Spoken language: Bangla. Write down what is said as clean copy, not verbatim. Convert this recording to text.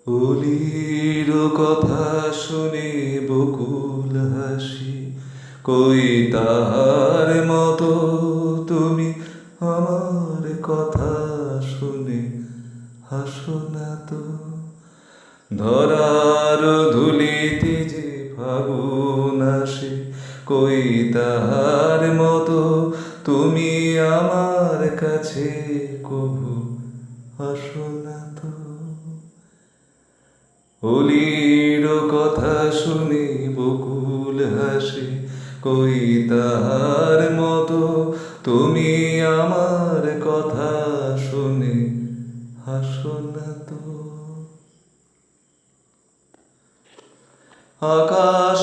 অলির কথা শুনে বকুল হাসি, কই তাহার মতো তুমি আমার কথা শুনে হাসো না তো। ধরার ধুলিতে যে ফাগুন আসে, কই তাহার মতো তুমি আমার কাছে কভু আসো না তো। অলির কথা শুনে বকুল হাসে, কই তাহার মতো তুমি আমার কথা শুনে হাসো না তো। আকাশ